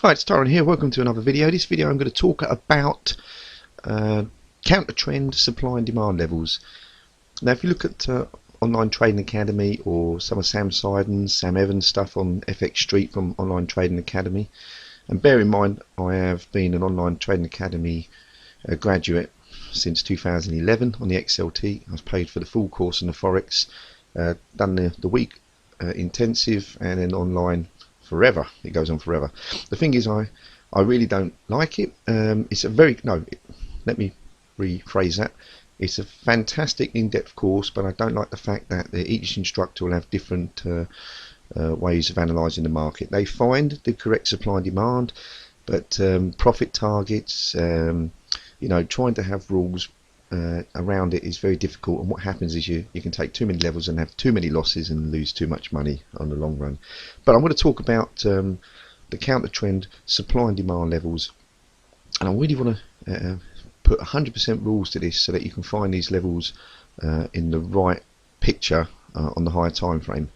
Hi, it's Tyrone here. Welcome to another video. This video I'm going to talk about counter trend supply and demand levels. Now if you look at Online Trading Academy or some of Sam Seiden's, Sam Evans stuff on FX Street from Online Trading Academy, and bear in mind I have been an Online Trading Academy graduate since 2011 on the XLT. I was paid for the full course on the Forex, done the week intensive, and then online forever. It goes on forever. The thing is, I really don't like it. It's a very let me rephrase that. It's a fantastic in-depth course, but I don't like the fact that each instructor will have different ways of analysing the market. They find the correct supply and demand, but profit targets, trying to have rules around it is very difficult, and what happens is you can take too many levels and have too many losses and lose too much money on the long run. But I'm going to talk about the counter trend supply and demand levels, and I really want to put 100% rules to this so that you can find these levels in the right picture on the higher time frame.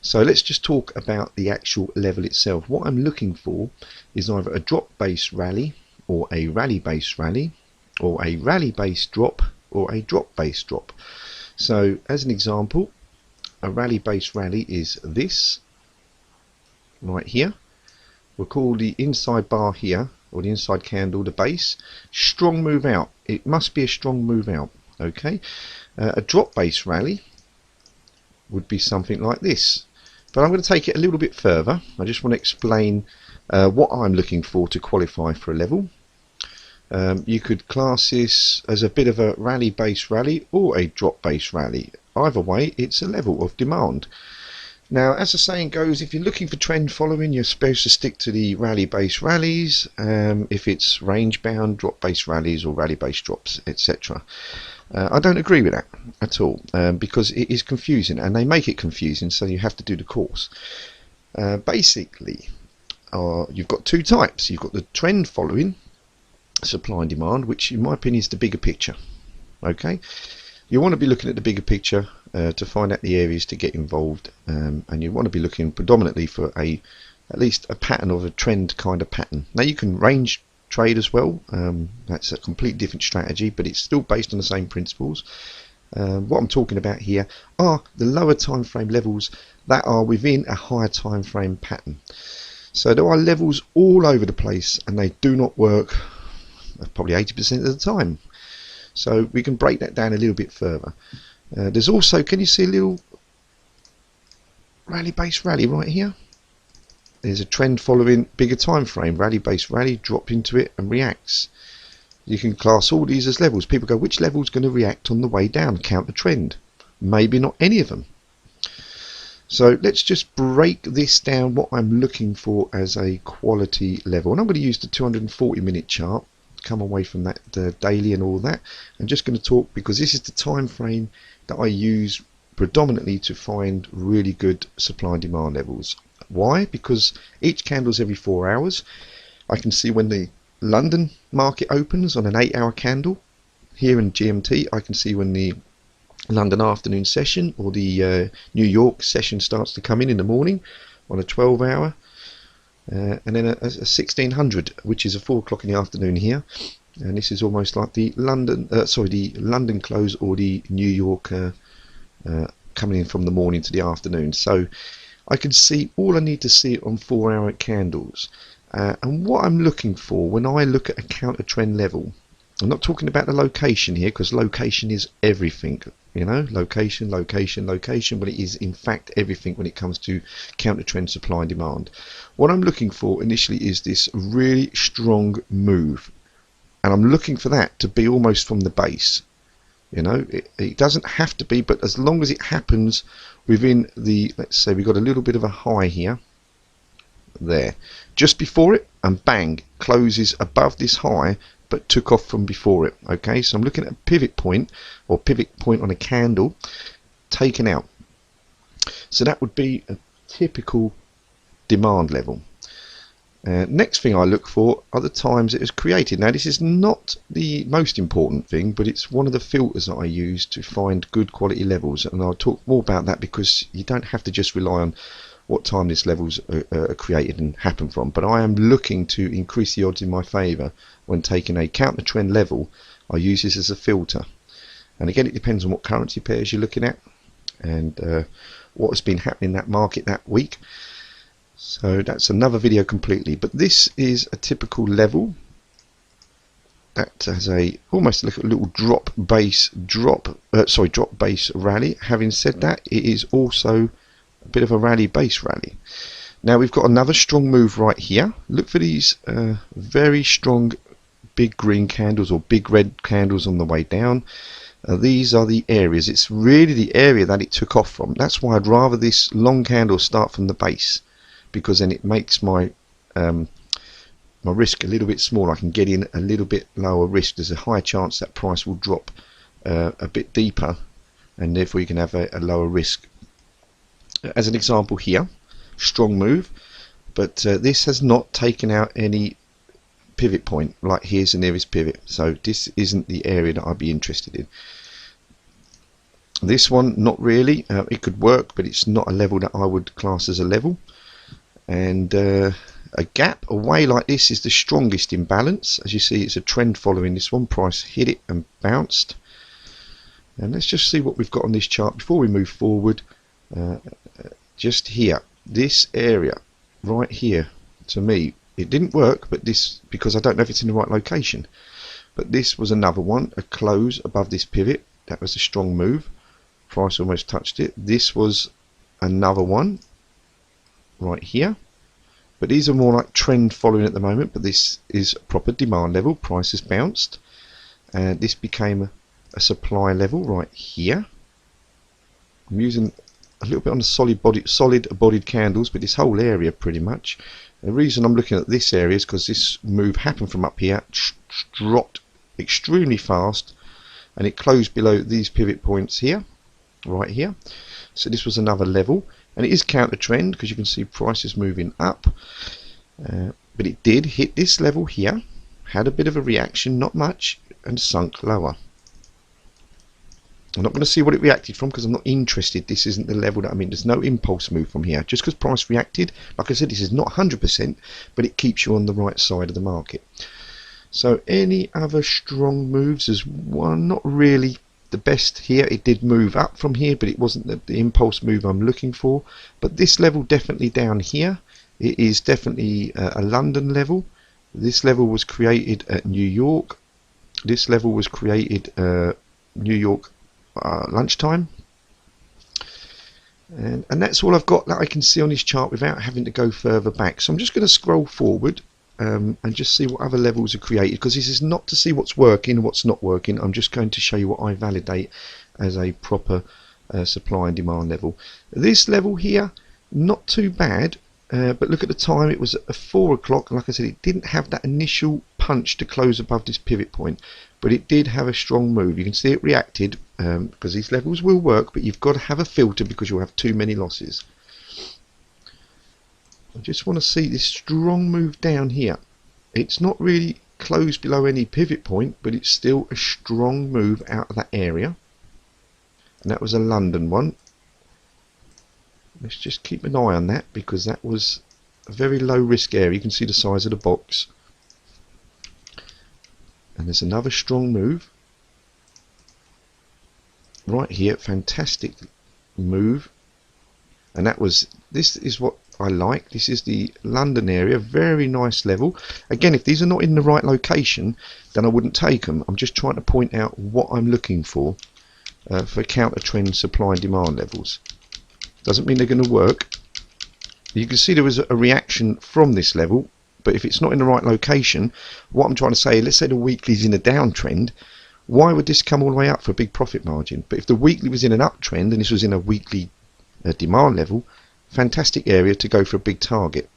So let's just talk about the actual level itself. What I'm looking for is either a drop based rally, or a rally based rally, or a rally based drop, or a drop based drop. So as an example, a rally based rally is this right here. We'll call the inside bar here, or the inside candle, the base. Strong move out. It must be a strong move out. Okay. A drop based rally would be something like this, but I'm going to take it a little bit further. I just want to explain what I'm looking for to qualify for a level. You could class this as a bit of a rally based rally or a drop based rally. Either way, it's a level of demand. Now, as the saying goes, if you're looking for trend following, you're supposed to stick to the rally based rallies. If it's range bound, drop based rallies, or rally based drops, etc. I don't agree with that at all, because it is confusing, and they make it confusing, so you have to do the course. Basically, you've got two types. You've got the trend following supply and demand, which in my opinion is the bigger picture. Okay, you want to be looking at the bigger picture to find out the areas to get involved, and you want to be looking predominantly for at least a pattern of a trend kind of pattern. Now you can range trade as well. That's a completely different strategy, but it's still based on the same principles. What I'm talking about here are the lower time frame levels that are within a higher time frame pattern. So there are levels all over the place, and they do not work probably 80% of the time. So we can break that down a little bit further. There's also, can you see a little rally based rally right here? There's a trend following bigger time frame, rally based rally, drop into it and reacts. You can class all these as levels. People go, which level is going to react on the way down? Count the trend. Maybe not any of them. So let's just break this down, what I'm looking for as a quality level. And I'm going to use the 240-minute chart, come away from that daily and all that. I'm just going to talk, because this is the time frame that I use predominantly to find really good supply and demand levels. Why? Because each candle is every 4 hours. I can see when the London market opens on an 8-hour candle. Here in GMT, I can see when the London afternoon session or the New York session starts to come in the morning on a 12-hour. And then a 1600, which is a 4 o'clock in the afternoon here, and this is almost like the London close, or the New York coming in from the morning to the afternoon. So I can see all I need to see it on 4-hour candles. And what I'm looking for when I look at a counter trend level, I'm not talking about the location here, because location is everything. Location, but it is in fact everything when it comes to counter trend supply and demand. What I'm looking for initially is this really strong move, and I'm looking for that to be almost from the base. It doesn't have to be, but as long as it happens within the, let's say we've got a little bit of a high here, there, just before it, and bang, closes above this high, but took off from before it. Okay, so I'm looking at a pivot point, or pivot point on a candle taken out. So that would be a typical demand level. Next thing I look for are the times it was created. Now this is not the most important thing, but it's one of the filters that I use to find good quality levels, and I'll talk more about that, because you don't have to just rely on what time this levels are created and happen from, but I am looking to increase the odds in my favour when taking a counter trend level. I use this as a filter, and again it depends on what currency pairs you're looking at and what has been happening in that market that week. So that's another video completely, but this is a typical level that has a almost like a little drop base rally. Having said that, it is also a bit of a rally base rally. Now we've got another strong move right here. Look for these very strong big green candles or big red candles on the way down. These are the areas. It's really the area that it took off from. That's why I'd rather this long candle start from the base, because then it makes my my risk a little bit smaller. I can get in a little bit lower risk. There's a high chance that price will drop a bit deeper, and therefore you can have a lower risk. As an example here, strong move, but this has not taken out any pivot point. Like here's the nearest pivot, so this isn't the area that I'd be interested in. This one, not really. It could work, but it's not a level that I would class as a level. And a gap away like this is the strongest imbalance. As you see, it's a trend following this one. Price hit it and bounced. And let's just see what we've got on this chart before we move forward. Just here, this area right here, to me it didn't work, but this, because I don't know if it's in the right location, but this was another one, a close above this pivot. That was a strong move. Price almost touched it. This was another one right here, but these are more like trend following at the moment, but this is a proper demand level. Price has bounced, and this became a supply level right here. I'm using a little bit on the solid bodied candles, but this whole area pretty much. The reason I'm looking at this area is because this move happened from up here, dropped extremely fast, and it closed below these pivot points here, right here. So this was another level, and it is counter trend because you can see prices moving up, but it did hit this level here, had a bit of a reaction, not much, and sunk lower. I'm not going to see what it reacted from because I'm not interested. This isn't the level that I'm in. There's no impulse move from here. Just because price reacted, like I said, this is not 100%, but it keeps you on the right side of the market. So any other strong moves? There's one, not really the best here. It did move up from here, but it wasn't the impulse move I'm looking for. But this level definitely down here, it is definitely a London level. This level was created at New York. This level was created New York lunchtime, and that's all I've got that I can see on this chart without having to go further back. So I'm just going to scroll forward and just see what other levels are created, because this is not to see what's working and what's not working. I'm just going to show you what I validate as a proper supply and demand level. This level here, not too bad, but look at the time. It was at 4 o'clock, and like I said, it didn't have that initial punch to close above this pivot point, but it did have a strong move. You can see it reacted, because these levels will work, but you've got to have a filter because you'll have too many losses. I just want to see this strong move down here. It's not really closed below any pivot point, but it's still a strong move out of that area, and that was a London one. Let's just keep an eye on that because that was a very low risk area. You can see the size of the box, and there's another strong move right here. Fantastic move, and that was, this is what I like. This is the London area, very nice level. Again, if these are not in the right location, then I wouldn't take them. I'm just trying to point out what I'm looking for counter trend supply and demand levels. Doesn't mean they're going to work. You can see there was a reaction from this level, but if it's not in the right location, what I'm trying to say, let's say the weekly's in a downtrend, why would this come all the way up for a big profit margin? But if the weekly was in an uptrend and this was in a weekly demand level, fantastic area to go for a big target.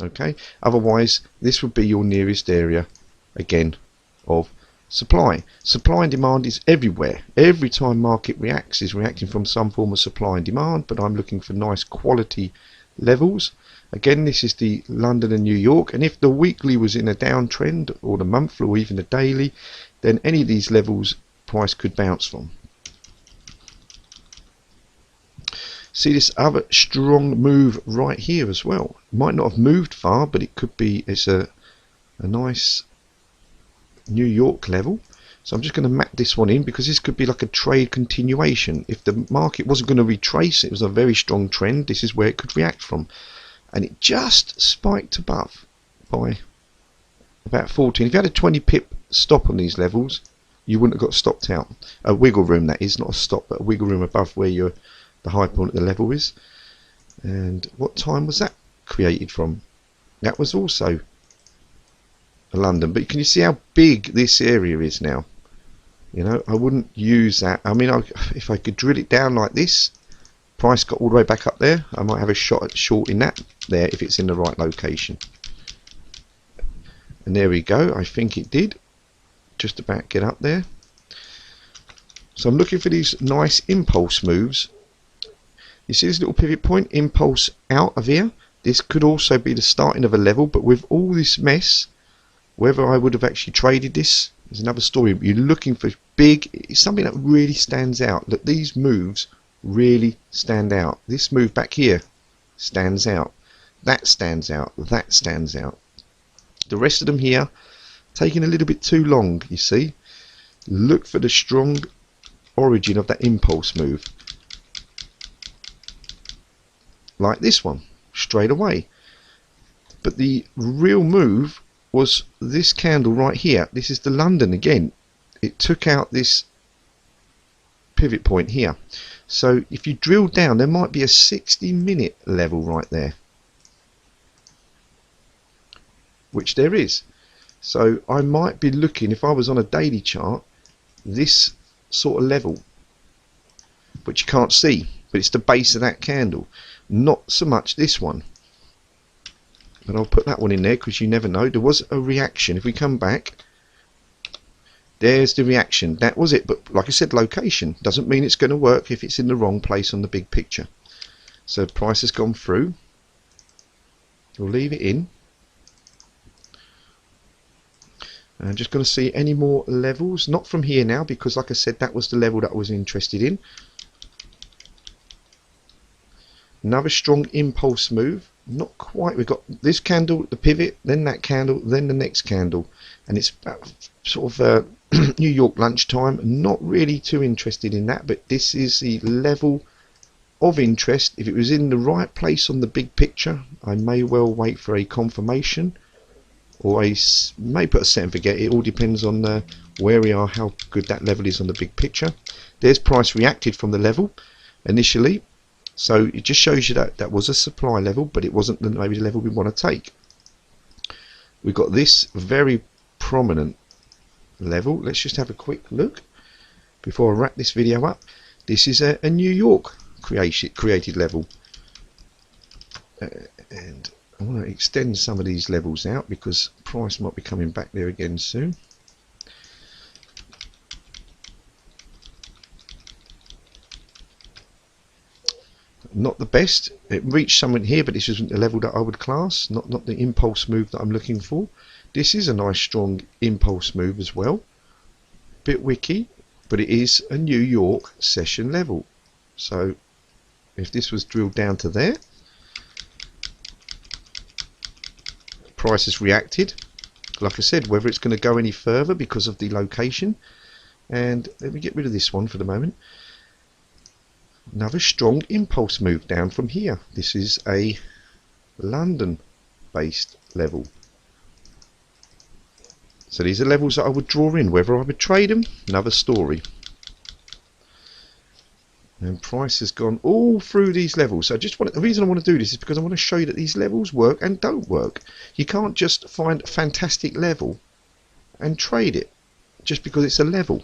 Okay, otherwise this would be your nearest area again of supply. Supply and demand is everywhere. Every time market reacts, is reacting from some form of supply and demand, but I'm looking for nice quality levels. Again, this is the London and New York, and if the weekly was in a downtrend, or the monthly, or even the daily, then any of these levels price could bounce from. See this other strong move right here as well. Might not have moved far, but it could be. It's a nice New York level. So I'm just going to map this one in, because this could be like a trade continuation. If the market wasn't going to retrace, it was a very strong trend, this is where it could react from. And it just spiked above by about 14. If you had a 20 pip stop on these levels, you wouldn't have got stopped out. A wiggle room, that is, not a stop, but a wiggle room above where the high point of the level is. And what time was that created from? That was also London. But can you see how big this area is now? You know, I wouldn't use that. I mean, if I could drill it down like this, price got all the way back up there, I might have a shot at shorting that there if it's in the right location. And there we go, I think it did just about get up there. So I'm looking for these nice impulse moves. You see this little pivot point, impulse out of here. This could also be the starting of a level, but with all this mess, whether I would have actually traded this is another story. You're looking for big, it's something that really stands out. That these moves really stand out. This move back here stands out. That stands out. That stands out. The rest of them here taking a little bit too long, you see. Look for the strong origin of that impulse move. Like this one, straight away. But the real move was this candle right here. This is the London again. It took out this pivot point here. So if you drill down, there might be a 60-minute level right there, which there is. So I might be looking, if I was on a daily chart, this sort of level, which you can't see, but it's the base of that candle, not so much this one. But I'll put that one in there because you never know. There was a reaction. If we come back, there's the reaction. That was it. But like I said, location doesn't mean it's going to work if it's in the wrong place on the big picture. So price has gone through. We'll leave it in. I'm just going to see any more levels. Not from here now, because like I said, that was the level that I was interested in. Another strong impulse move. Not quite. We've got this candle, the pivot, then that candle, then the next candle, and it's about sort of New York lunchtime. Not really too interested in that, but this is the level of interest. If it was in the right place on the big picture, I may well wait for a confirmation, or I may put a set and forget. It all depends on where we are, how good that level is on the big picture. There's price reacted from the level initially. So it just shows you that that was a supply level, but it wasn't maybe the level we want to take. We've got this very prominent level. Let's just have a quick look before I wrap this video up. This is a New York created level. And I want to extend some of these levels out because price might be coming back there again soon. Not the best. It reached somewhere here, but this isn't the level that I would class. Not the impulse move that I'm looking for. This is a nice strong impulse move as well. Bit wicky, but it is a New York session level. So if this was drilled down to there, price has reacted. Like I said, whether it's going to go any further because of the location. And let me get rid of this one for the moment. Another strong impulse move down from here. This is a London based level. So these are levels that I would draw in. Whether I would trade them, another story. And price has gone all through these levels. So the reason I want to do this is because I want to show you that these levels work and don't work. You can't just find a fantastic level and trade it just because it's a level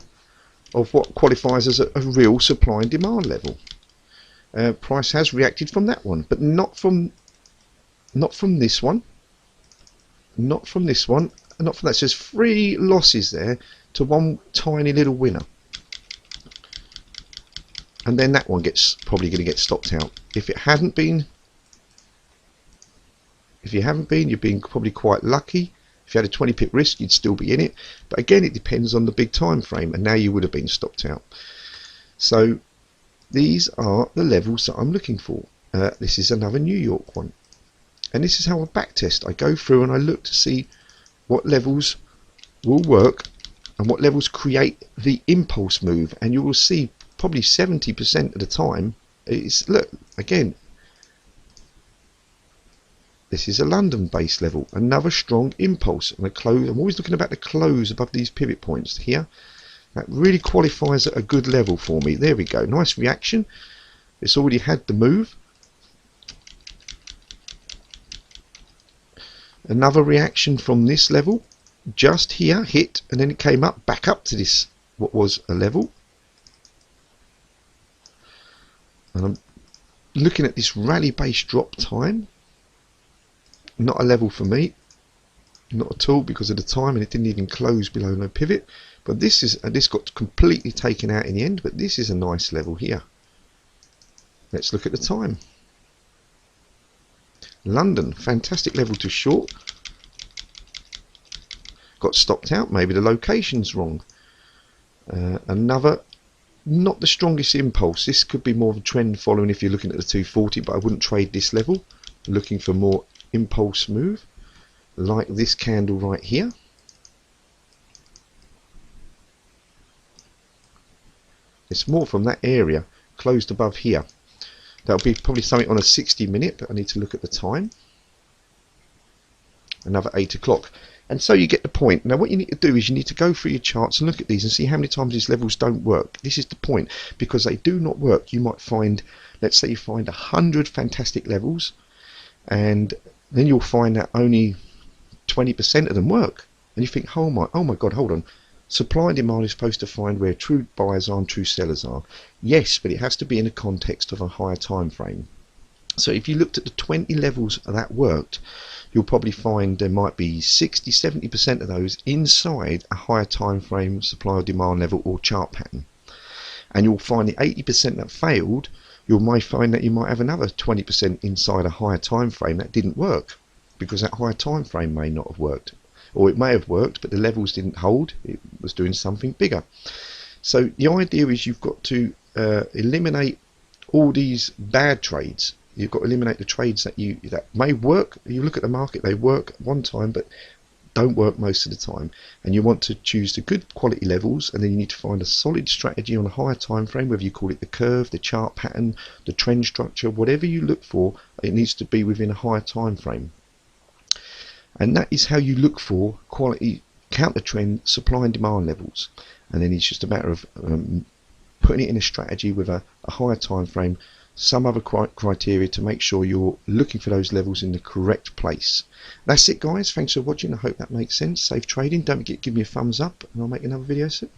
of what qualifies as a real supply and demand level. Price has reacted from that one, but not from this one, not from this one, and not from that. So there's 3 losses there to one tiny little winner, and then that one gets probably going to get stopped out. If it hadn't been, you've been probably quite lucky. If you had a 20 pip risk, you'd still be in it. But again, it depends on the big time frame, and now you would have been stopped out. So these are the levels that I'm looking for. This is another New York one, and this is how I backtest. I go through and I look to see what levels will work and what levels create the impulse move, and you will see probably 70% of the time it's, look again, this is a London base level, another strong impulse, and a close. I'm always looking about the close above these pivot points here. That really qualifies at a good level for me. There we go, nice reaction. It's already had the move. Another reaction from this level, just here, hit, and then it came up, back up to this, what was a level. And I'm looking at this rally base drop time. Not a level for me, not at all, because of the time, and it didn't even close below no pivot. But this is, this got completely taken out in the end, but this is a nice level here. Let's look at the time. London, fantastic level to short. Got stopped out, maybe the location's wrong. Another, not the strongest impulse. This could be more of a trend following if you're looking at the 240, but I wouldn't trade this level. Looking for more impulse move, like this candle right here. It's more from that area, closed above here. That'll be probably something on a 60-minute, but I need to look at the time. Another 8 o'clock. And so you get the point. Now what you need to do is you need to go through your charts and look at these and see how many times these levels don't work. This is the point, because they do not work. You might find, let's say you find 100 fantastic levels, and then you'll find that only 20% of them work. And you think, oh my God, hold on. Supply and demand is supposed to find where true buyers are and true sellers are. Yes, but it has to be in the context of a higher time frame. So if you looked at the 20 levels that worked, you'll probably find there might be 60-70% of those inside a higher time frame supply or demand level or chart pattern. And you'll find the 80% that failed, you might find that you might have another 20% inside a higher time frame that didn't work, because that higher time frame may not have worked, or it may have worked but the levels didn't hold, it was doing something bigger. So the idea is you've got to eliminate all these bad trades. You've got to eliminate the trades that may work. You look at the market, they work one time but don't work most of the time, and you want to choose the good quality levels, and then you need to find a solid strategy on a higher time frame, whether you call it the curve, the chart pattern, the trend structure, whatever you look for, it needs to be within a higher time frame. And that is how you look for quality counter trend supply and demand levels. And then it's just a matter of putting it in a strategy with a higher time frame, some other criteria to make sure you're looking for those levels in the correct place. That's it guys, thanks for watching, I hope that makes sense. Safe trading, don't forget to give me a thumbs up and I'll make another video soon.